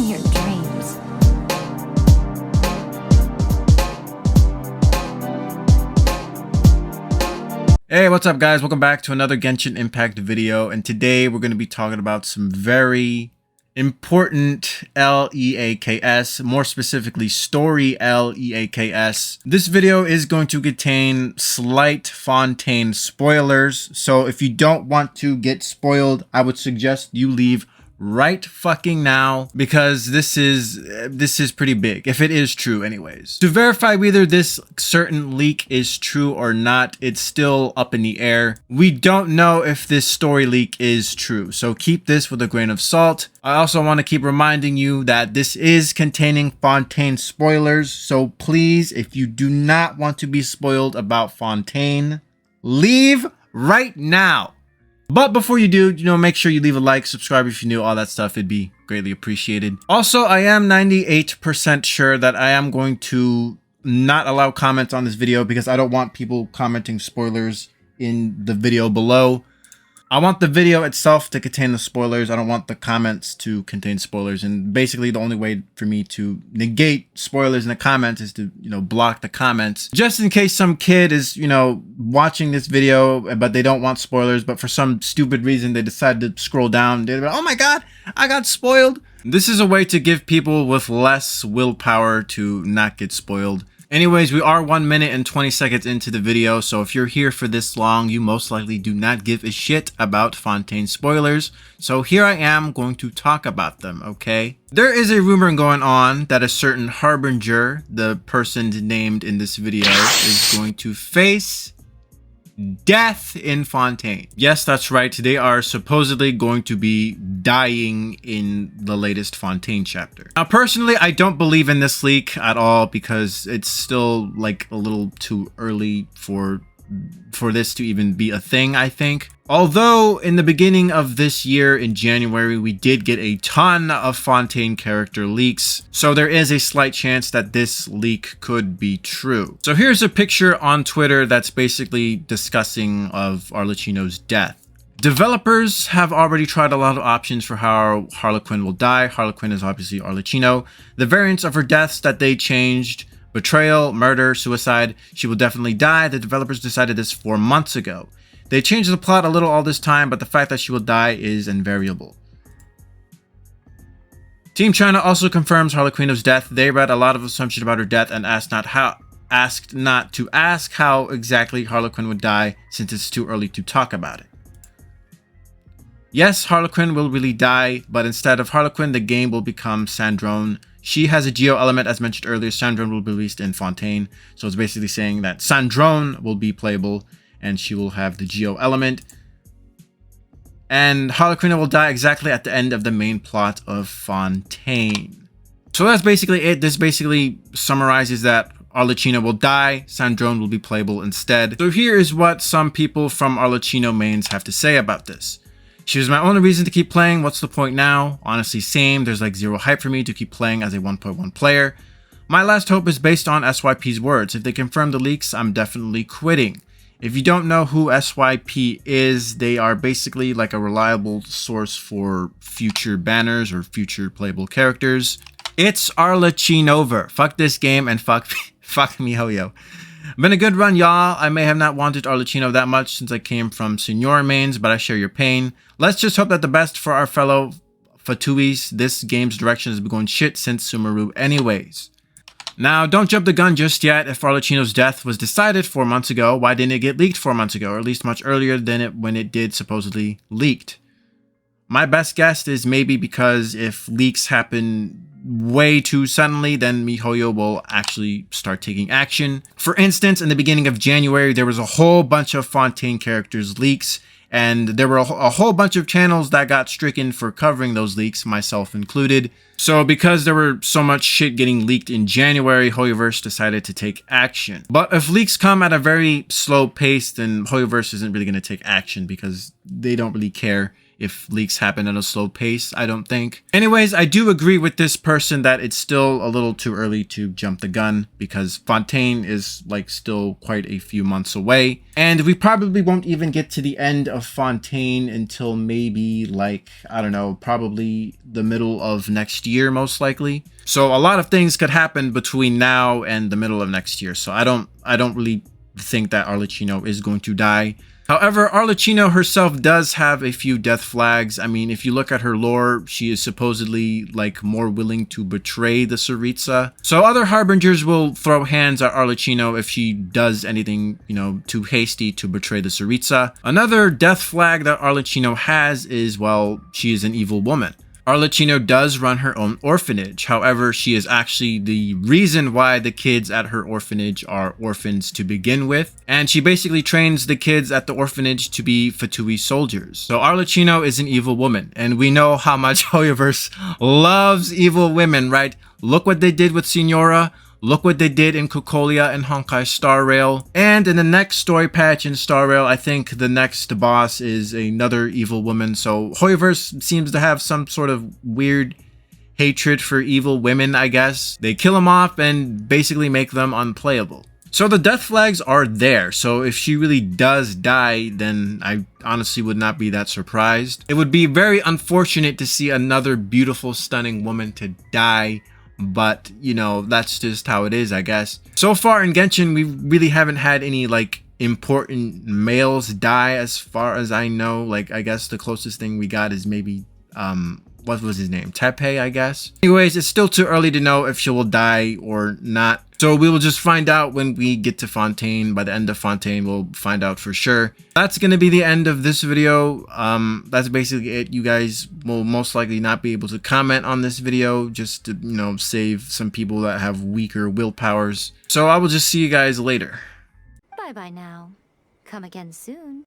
your dreams. Hey, what's up guys? Welcome back to another Genshin Impact video, and today we're going to be talking about some very important LEAKS, more specifically story LEAKS. This video is going to contain slight Fontaine spoilers, so if you don't want to get spoiled, I would suggest you leave right fucking now, because this is pretty big, if it is true anyways. To verify whether this certain leak is true or not, it's still up in the air. We don't know if this story leak is true, so keep this with a grain of salt. I also want to keep reminding you that this is containing Fontaine spoilers, so please, if you do not want to be spoiled about Fontaine, leave right now. But before you do, make sure you leave a like, subscribe if you're new, all that stuff. It'd be greatly appreciated. Also, I am 98% sure that I am going to not allow comments on this video because I don't want people commenting spoilers in the video below. I want the video itself to contain the spoilers. I don't want the comments to contain spoilers. And basically the only way for me to negate spoilers in the comments is to, block the comments. Just in case some kid is, watching this video, but they don't want spoilers, but for some stupid reason they decide to scroll down. They're like, oh my God, I got spoiled. This is a way to give people with less willpower to not get spoiled. Anyways, we are 1 minute and 20 seconds into the video, so if you're here for this long, you most likely do not give a shit about Fontaine spoilers. So here I am going to talk about them, okay? There is a rumor going on that a certain Harbinger, the person named in this video, is going to face death in Fontaine. Yes, that's right. They are supposedly going to be dying in the latest Fontaine chapter. Now, personally, I don't believe in this leak at all because it's still like a little too early for this to even be a thing, I think. Although in the beginning of this year in January, we did get a ton of Fontaine character leaks. So there is a slight chance that this leak could be true. So here's a picture on Twitter that's basically discussing of Arlecchino's death. Developers have already tried a lot of options for how Harlequin will die. Harlequin is obviously Arlecchino. The variants of her deaths that they changed: betrayal, murder, suicide. She will definitely die. The developers decided this 4 months ago. They changed the plot a little all this time, but the fact that she will die is invariable. Team China also confirms Harlequino's death. They read a lot of assumption about her death and asked not to ask how exactly Harlequin would die, since it's too early to talk about it. Yes, Harlequin will really die, but instead of Harlequin, the game will become Sandrone. She has a geo element, as mentioned earlier. Sandrone will be released in Fontaine, so it's basically saying that Sandrone will be playable and she will have the geo element. And Harlequin will die exactly at the end of the main plot of Fontaine. So that's basically it. This basically summarizes that Arlecchino will die, Sandrone will be playable instead. So here is what some people from Arlecchino mains have to say about this. She was my only reason to keep playing. What's the point now? Honestly, same. There's like zero hype for me to keep playing as a 1.1 player. My last hope is based on SYP's words. If they confirm the leaks, I'm definitely quitting. If you don't know who SYP is, they are basically like a reliable source for future banners or future playable characters. It's Arlecchinover. Fuck this game and fuck miHoYo. Been a good run, y'all. I may have not wanted Arlecchino that much since I came from Senior mains, but I share your pain. Let's just hope that the best for our fellow Fatuis. This game's direction has been going shit since Sumeru anyways. Now, don't jump the gun just yet. If Arlecchino's death was decided 4 months ago, why didn't it get leaked 4 months ago, or at least much earlier than when it did supposedly leaked? My best guess is maybe because if leaks happen way too suddenly, then miHoYo will actually start taking action. For instance, in the beginning of January, there was a whole bunch of Fontaine characters leaks, and there were a whole bunch of channels that got stricken for covering those leaks, myself included. So because there were so much shit getting leaked in January, Hoyoverse decided to take action. But if leaks come at a very slow pace, then Hoyoverse isn't really going to take action because they don't really care if leaks happen at a slow pace, I don't think. Anyways, I do agree with this person that it's still a little too early to jump the gun because Fontaine is like still quite a few months away. And we probably won't even get to the end of Fontaine until maybe like, I don't know, probably the middle of next year, most likely. So a lot of things could happen between now and the middle of next year. So I don't really think that Arlecchino is going to die. However, Arlecchino herself does have a few death flags. I mean, if you look at her lore, she is supposedly like more willing to betray the Tsaritsa. So other harbingers will throw hands at Arlecchino if she does anything, you know, too hasty to betray the Tsaritsa. Another death flag that Arlecchino has is, well, she is an evil woman. Arlecchino does run her own orphanage. However, she is actually the reason why the kids at her orphanage are orphans to begin with. And she basically trains the kids at the orphanage to be Fatui soldiers. So Arlecchino is an evil woman. And we know how much Hoyoverse loves evil women, right? Look what they did with Signora. Look what they did in Cocolia and Honkai Star Rail. And in the next story patch in Star Rail, I think the next boss is another evil woman. So Hoyoverse seems to have some sort of weird hatred for evil women, I guess. They kill them off and basically make them unplayable. So the death flags are there. So if she really does die, then I honestly would not be that surprised. It would be very unfortunate to see another beautiful, stunning woman to die. But, you know, that's just how it is, I guess. So far in Genshin, we really haven't had any, like, important males die as far as I know. Like, I guess the closest thing we got is maybe, what was his name? Tepe, I guess. Anyways, it's still too early to know if she will die or not. So we will just find out when we get to Fontaine. By the end of Fontaine, we'll find out for sure. That's going to be the end of this video. That's basically it. You guys will most likely not be able to comment on this video just to, you know, save some people that have weaker willpowers. So I will just see you guys later. Bye-bye now. Come again soon.